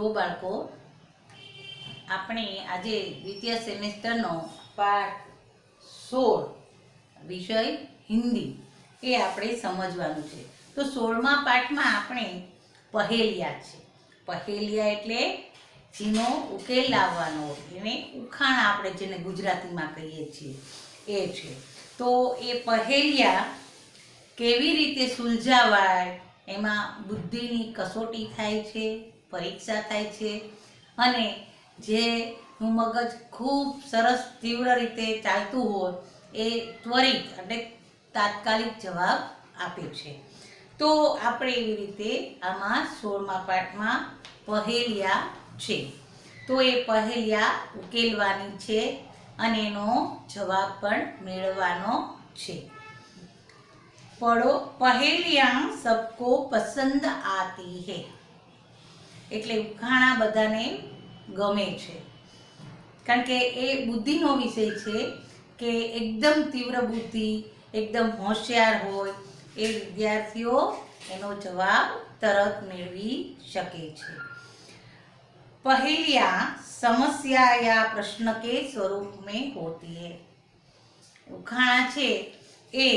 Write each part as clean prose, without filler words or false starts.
જો બાળકો, આપણે આજે દ્વિતીય સેમેસ્ટરનો પાઠ 16 વિષય હિન્દી એ આપણે સમજવાનું છે. તો 16મા પાઠમાં આપણે પહેલિયા છે. પહેલિયા એટલે જેનો ઉકેલ લાવવાનો, એને ઉખાણ આપણે જેને ગુજરાતીમાં કહીએ છીએ એ છે. તો એ પહેલિયા કેવી રીતે સુલઝાવાય, એમાં બુદ્ધિની કસોટી થાય છે, પરીક્ષા થાય છે, અને જેનું મગજ ખૂબ સરસ તીવ્ર રીતે ચાલતું હોય એ ત્વરિત એટલે તાત્કાલિક જવાબ આપે છે. તો આપણે એવી રીતે આમાં 16મા પાઠમાં પહેલિયા છે. તો એ પહેલિયા ઉકેલવાની છે અને એનો જવાબ પણ મેળવવાનો છે. पढ़ो पहेलियाँ सबको पसंद आती है. એટલે ઉખાણા બધાને ગમે છે, કારણ કે એ બુદ્ધિનો વિષય છે કે એકદમ તીવ્ર બુદ્ધિ, એકદમ હોશિયાર હોય એ વિદ્યાર્થીઓ એનો જવાબ તરત મેળવી શકે છે. पहेलियाँ समस्या या प्रश्न के स्वरूप में होती है. ઉખાણા છે એ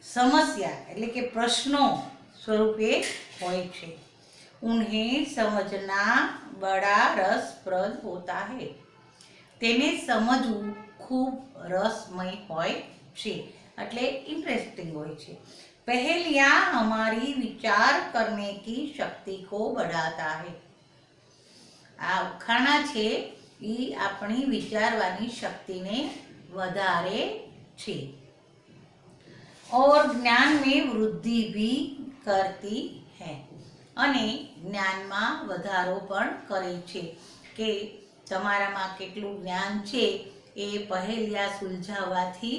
समस्या એટલે કે પ્રશ્નો સ્વરૂપે હોય છે. उन्हें समझना बड़ा रसप्रद होता है. તેને સમજવું ખૂબ રસમય હોય છે, એટલે ઇન્ટરેસ્ટિંગ હોય છે. पहेलियाँ हमारी विचार करने की शक्ति को बढ़ाता है. આ ઉખાણા છે એ આપણી વિચારવાની શક્તિને વધારે છે. और ज्ञान में वृद्धि भी करती है. અને જ્ઞાનમાં વધારો પણ કરે છે કે તમારામાં કેટલું જ્ઞાન છે એ પહેલિયા સુલઝાવવાથી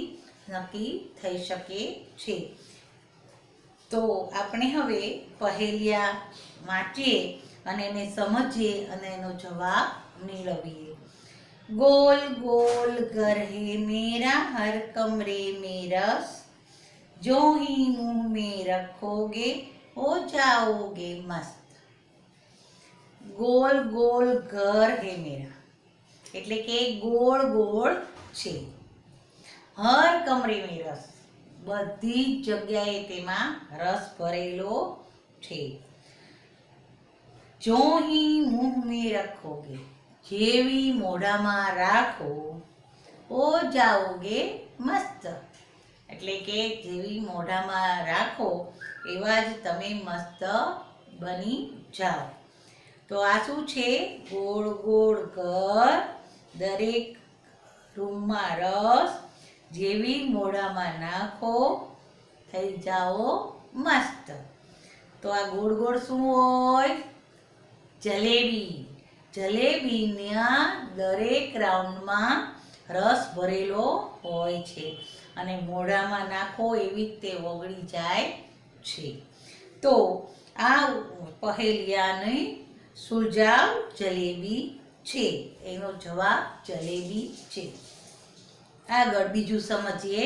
નક્કી થઈ શકે છે. તો આપણે હવે પહેલિયા વાંચીએ અને એને સમજીએ અને એનો જવાબ મેળવીએ. गोल गोल घर है मेरा हर कमरे में रस, जो ही मुंह में रखोगे हो जाओगे मस्त. गोल गोल घर है मेरा એટલે કે ગોળ ગોળ છે. હર કમરે में રસ, બધી જગ્યાએ તેમાં રસ ભરેલો છે. જો ही मुंह में रखोगे, જેવી મોઢામાં રાખો, ઓ જાઓગે મસ્ત એટલે કે જેવી મોઢામાં રાખો એવા જ તમે મસ્ત બની જાઓ. તો આ શું છે? ગોળ ગોળ ઘર, દરેક રૂમમાં રસ, જેવી મોઢામાં નાખો થઈ જાઓ મસ્ત. તો આ ગોળ ગોળ શું હોય? જલેબી. જલેબીના દરેક રાઉન્ડમાં રસ ભરેલો હોય છે અને મોઢામાં નાખો એવી તે ઓગળી જાય છે. તો આ પહેલિયાની સુલઝાવ જલેબી છે, એનો જવાબ જલેબી છે. આગળ બીજું સમજીએ.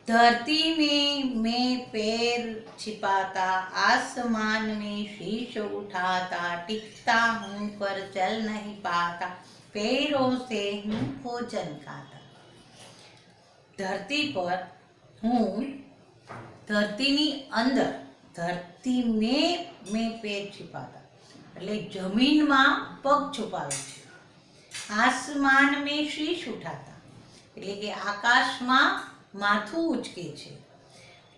धरती में पैर छिपाता, आसमान में शीश उठाता, टिकता हूँ पर चल नहीं पाता, पैरों से हूँ भोजन खाता. धरती पर हूँ, ધરતીની અંદર, ધરતી મેં પેર छिपाता એટલે જમીનમાં પગ છુપાવે છે. આસમાન મેં શીશ ઉઠાતા એટલે કે આકાશમાં માથું ઉચકે છે.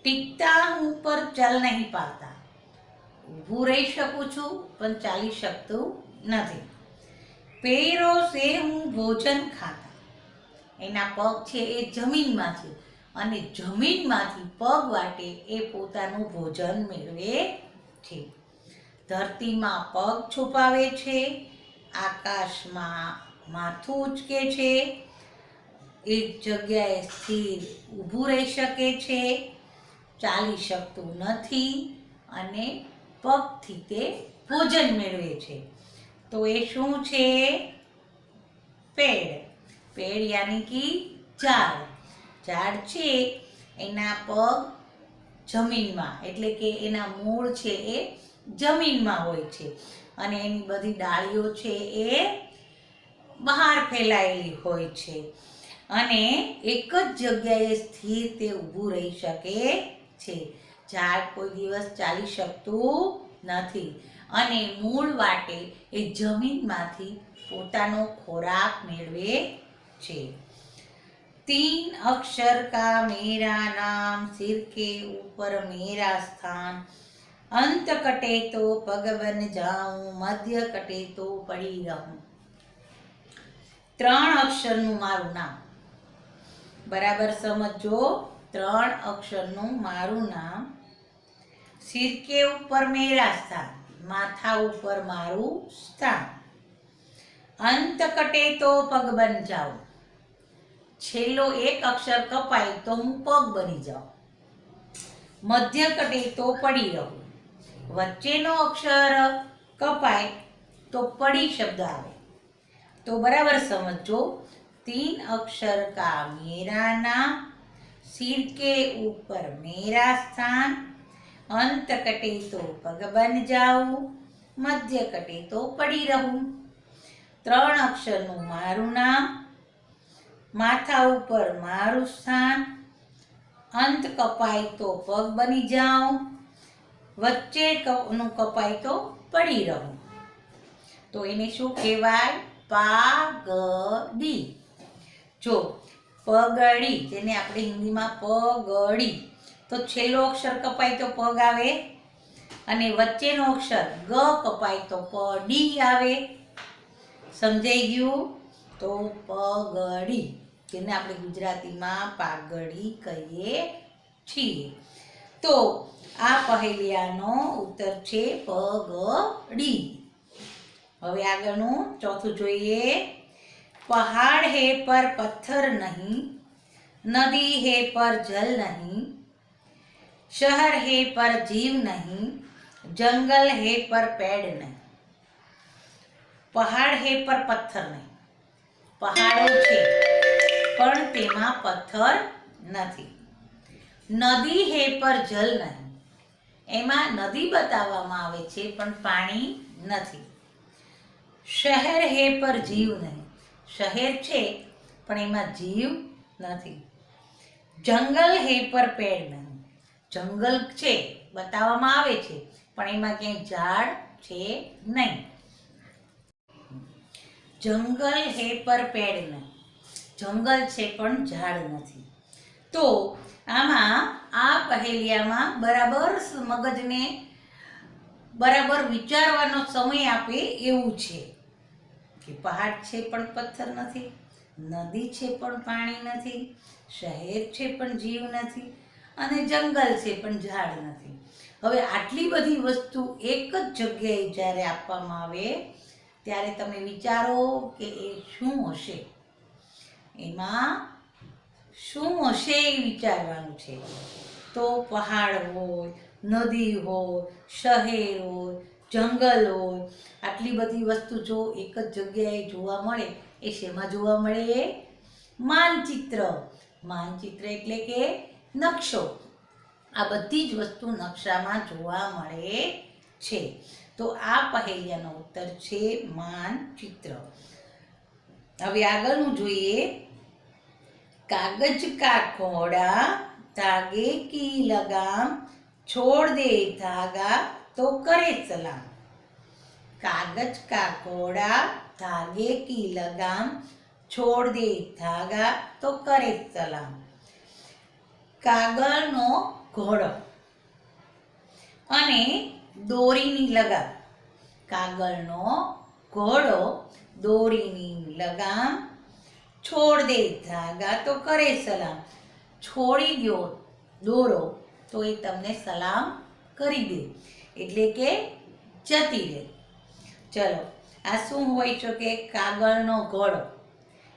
ટીકતા હું પર ચલ નહીં પાતા, ઊભું રહી શકું છું પણ ચાલી શકતું નથી. પેરો સે હું ભોજન ખાતા, એના પગ છે એ જમીનમાં છે અને જમીનમાંથી પગ વાટે એ પોતાનું ભોજન મેળવે છે. ધરતીમાં પગ છુપાવે છે, આકાશમાં માથું ઉચકે છે, એક જગ્યાએ સ્થિર ઊભું રહી શકે છે, ચાલી શકતું નથી અને પગથી તે ભોજન મેળવે છે. તો એ શું છે? પેડ. પેડ યાની કે ઝાડ. ઝાડ છે એના પગ જમીનમાં એટલે કે એના મૂળ છે એ જમીનમાં હોય છે અને એની બધી ડાળીઓ છે એ બહાર ફેલાયેલી હોય છે અને એક જ જગ્યાએ સ્થિર તે ઊભું રહી શકે છે. ઝાડ કોઈ દિવસ ચાલી શકતું નથી અને મૂળ વાટે એ જમીનમાંથી પોતાનો ખોરાક મેળવે છે. 3 अक्षर का मेरा नाम, सिर के ऊपर मेरा स्थान, अंत कटे तो पग बन जाऊं, मध्य कटे तो पड़ी रहूं. 3 અક્ષરનું મારું નામ. બરાબર સમજો. 3 અક્ષરનું મારું નામ. સિર કે ઉપર મેરા સ્થાન, માથા ઉપર મારું સ્થાન. અંત કટે તો પગ બન જાઉં, છેલ્લો એક અક્ષર કપાય તો હું પગ બની જાઉં. મધ્ય કટે તો પડી રહું, વચ્ચેનો અક્ષર કપાય તો પડી શબ્દ આવે. તો બરાબર સમજો. 3 अक्षर का मेरा नाम, सिर के ऊपर मेरा स्थान, अंत कटे तो पग बन जाऊं, मध्य कटे तो पड़ी रहूं. 3 અક્ષરનું મારું નામ, માથા ઉપર મારું સ્થાન, અંત કપાય તો પગ બની જાઉં, વચ્ચેનું કપાય તો પડી રહું. તો એને શું કહેવાય? પાઘડી. જો પગડી, જેને આપણે હિન્દીમાં પગડી, તો છેલ્લો અક્ષર કપાય તો પગ આવે અને વચ્ચેનો અક્ષર ગ કપાય તો પડી આવે. સમજાઈ ગયું? તો પગડી, જેને આપણે ગુજરાતીમાં પાઘડી કહીએ છીએ. તો આ પહેલિયાનો ઉત્તર છે પગડી. હવે આગળનું ચોથું જોઈએ. પહાડ હે પર પથ્થર નહીં, નદી હે પર જલ નહીં, શહેર હે પર જીવ નહીં, જંગલ હે પર પેડ નહીં. પહાડ હે પર પથ્થર નહીં. પહાડો છે પણ તેમાં પથ્થર નથી. નદી હે પર જલ નહીં, એમાં નદી બતાવવામાં આવે છે પણ પાણી નથી. શહેર હે પર જીવ નહીં, શહેર છે પણ એમાં જીવ નથી. જંગલ હે પર પેડ નહીં, જંગલ છે બતાવવામાં આવે છે પણ એમાં ક્યાંય ઝાડ છે નહીં. જંગલ હે પર પેડ નહીં, જંગલ છે પણ ઝાડ નથી. તો આમાં આ પહેલિયામાં બરાબર મગજને બરાબર વિચારવાનો સમય આપે એવું છે કે પહાડ છે પણ પથ્થર નથી, નદી છે પણ પાણી નથી, શહેર છે પણ જીવ નથી અને જંગલ છે પણ ઝાડ નથી. હવે આટલી બધી વસ્તુ એક જ જગ્યાએ જ્યારે આપવામાં આવે ત્યારે તમે વિચારો કે એ શું હશે, એમાં શું હશે એ વિચારવાનું છે. તો પહાડ હોય, નદી હોય, શહેર હોય, જંગલ હોય, આટલી બધી વસ્તુ જો એક જ જગ્યાએ જોવા મળે એ શેમાં જોવા મળે? માનચિત્ર. માનચિત્ર એટલે કે નકશો. આ બધી જ વસ્તુ નકશામાં જોવા મળે છે. તો આ પહેલિયાનો ઉત્તર છે માનચિત્ર. હવે આગળનું જોઈએ. कागज का घोड़ा धागे की लगाम छोड़ दे धागा तो करे सलाम. कागज का घोड़ा धागे की लगाम छोड़ दे धागा तो करे सलाम. કાગળનો ઘોડો અને દોરીની લગામ. કાગળનો ઘોડો, દોરીની લગામ, છોડ દે ધાગા તો કરે સલામ. છોડી દો દોરો તો એ તમને સલામ કરી દે, એટલે કે જતી રહે. ચલો, આ શું હોય છે કે કાગળનો ઘોડો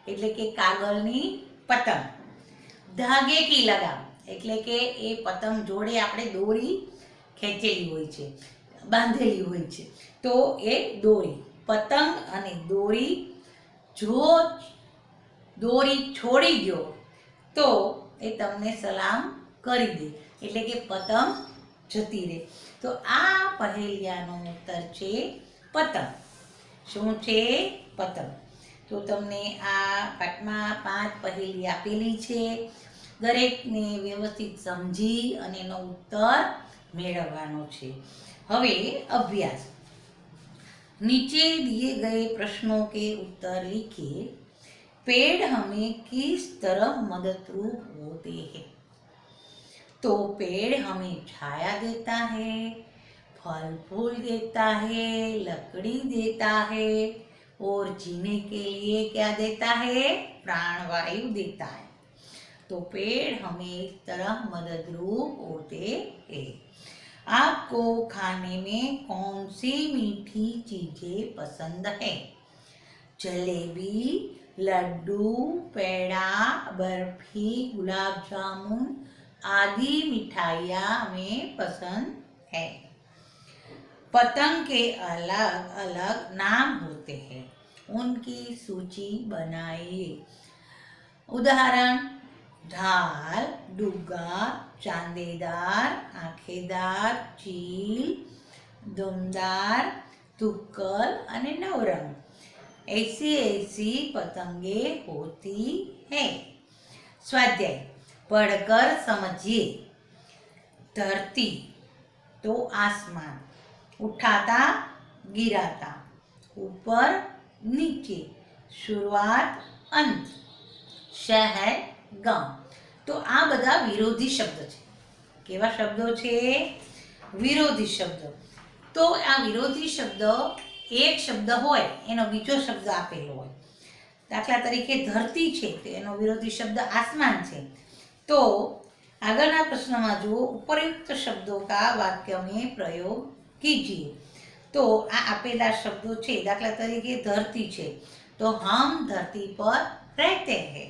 એટલે કે કાગળની પતંગ. ધાગે કી લગામ એટલે કે એ પતંગ જોડે આપણે દોરી ખેંચેલી હોય છે, બાંધેલી હોય છે. તો એ દોરી, પતંગ અને દોરી. જો દોરી છોડી દો તો એ તમને સલામ કરી દે, એટલે કે પતંગ જતી રહે. તો આ પહેલિયાનો ઉત્તર છે પતંગ. શું છે? પતંગ. તો તમને આ પાઠમાં 5 પહેલી આપેલી છે. દરેકને વ્યવસ્થિત સમજી અને એનો ઉત્તર મેળવવાનો છે. હવે अभ्यास. नीचे दिए गए प्रश्नों के उत्तर लिखिए. पेड़ हमें किस तरह मददरूप होते हैं? तो पेड़ हमें छाया देता है, फल फूल देता है, लकड़ी देता है और जीने के लिए क्या देता है? प्राणवायु देता है. तो पेड़ हमें इस तरह मददरूप होते हैं. आपको खाने में कौन सी मीठी चीजें पसंद है? जलेबी, लड्डू, पेड़ा, बर्फी, गुलाब जामुन आदि मिठाइयाँ हमें पसंद है. पतंग के अलग अलग नाम होते हैं. उनकी सूची बनाइए. उदाहरण: ढाल, डुग्गा, चांदेदार, आंखेदार, चील, दुमदार, तुक्कल અને नवरंग. ऐसी ऐसी पतंगे होती है. स्वाध्याय. पढ़कर समझिए. धरती तो आसमान, उठाता गिराता, ऊपर नीचे, शुरुआत अंत, शहर गांव. તો આ બધા વિરોધી શબ્દ છે. કેવા શબ્દો છે? વિરોધી શબ્દો. તો આ વિરોધી શબ્દ એક શબ્દ હોય એનો બીજો શબ્દ આપેલો હોય. દાખલા તરીકે ધરતી છે તો એનો વિરોધી શબ્દ આસમાન છે. તો આગળના પ્રશ્નમાં જુઓ, ઉપરયુક્ત શબ્દો કા વાક્ય में प्रयोग कीजिए. તો આ આપેલા શબ્દો છે. દાખલા તરીકે ધરતી છે તો हम धरती पर रहते हैं.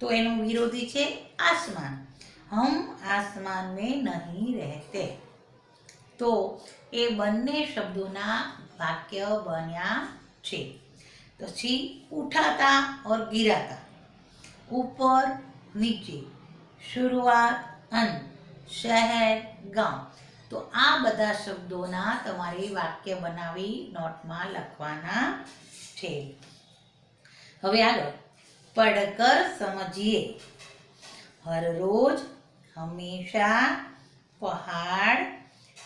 तो एनो विरोधी छे आसमान. हम आसमान में नहीं रहते. तो ए बन्ने शब्दोना वाक्य बन्या छे. तो छी उठाता और गिराता, ऊपर नीचे, शुरुआत अंत, शहर गांव. तो आ बधा शब्दोना तमारे वाक्य बनावी नोटमां लखवाना छे. हवे आगळ पढ़कर समझिए. हर रोज, हमेशा, पहाड़,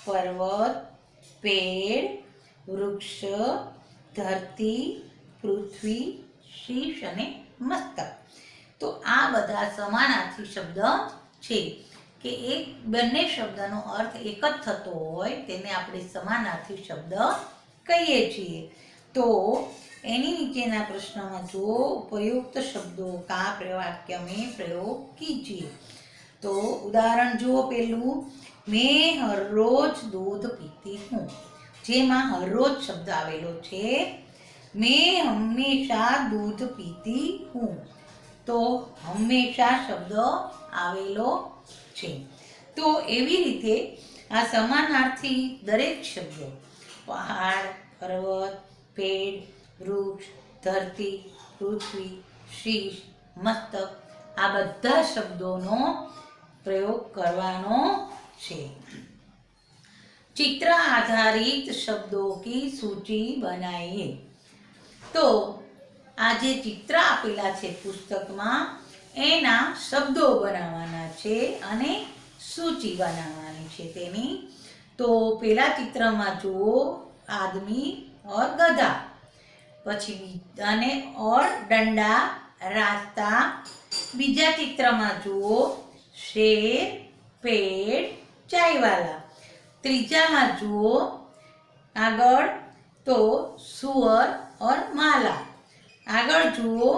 पर्वत, पेड़, वृक्ष, धरती, पृथ्वी, शीश અને મસ્તક. તો આ બધા સમાનાર્થી શબ્દ છે કે એક બંને શબ્દનો અર્થ એક જ થતો હોય તેને આપણે સમાનાર્થી શબ્દ કહીએ છીએ. તો एनी नीचेना प्रश्नों जो उपयुक्त शब्दों का वाक्य में प्रयोग कीजिए. तो उदाहरण जो पेलू, मैं हर रोज दूध पीती हूँ. जेमा हर रोज शब्द आवेलो छे. मैं हमेशा दूध पीती हूँ. तो हमेशा शब्द आवेलो छे. तो एवी रीते आ समानार्थी दरेक शब्दों पहाड़, पर्वत, पेड़, वृक्ष, धरती, पृथ्वी, शीश, मस्तक आ बधा शब्दों प्रयोग करवानो छे. चित्र आधारित शब्दों की सूची बनाइए. तो आज चित्र आपेला छे पुस्तक में एना शब्दों बनावाना छे अने सूची बनावानी छे तेनी. तो पेला चित्र में जुओ आदमी और गधा, पछी अने और डंडा, रास्ता. बीजा चित्र में जुओ शेर, पेड़, चायवाला. त्रीजा में जुओ आगळ तो सुअर और माला. आगळ जुओ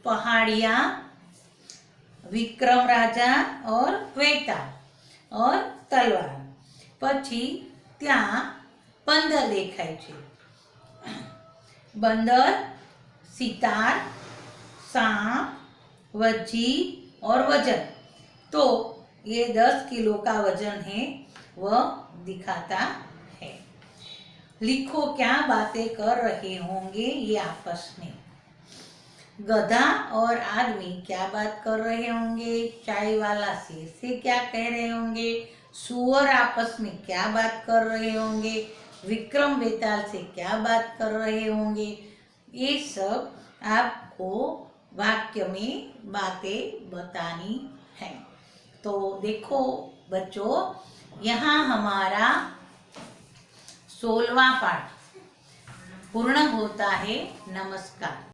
पहाड़िया, विक्रम राजा और वेता और तलवार. पछी त्यां बंदर देखाय छे. बंदर, सितार, सांप, वज्जी और वजन. तो ये 10 किलो का वजन है वह दिखाता है. लिखो क्या बातें कर रहे होंगे ये आपस में. गधा और आदमी क्या बात कर रहे होंगे? चाय वाला शेर से क्या कह रहे होंगे? सुअर आपस में क्या बात कर रहे होंगे? विक्रम बेताल से क्या बात कर रहे होंगे, ये सब आपको वाक्य में बातें बतानी है। तो देखो बच्चों, यहाँ हमारा 16वां पाठ पूर्ण होता है। नमस्कार।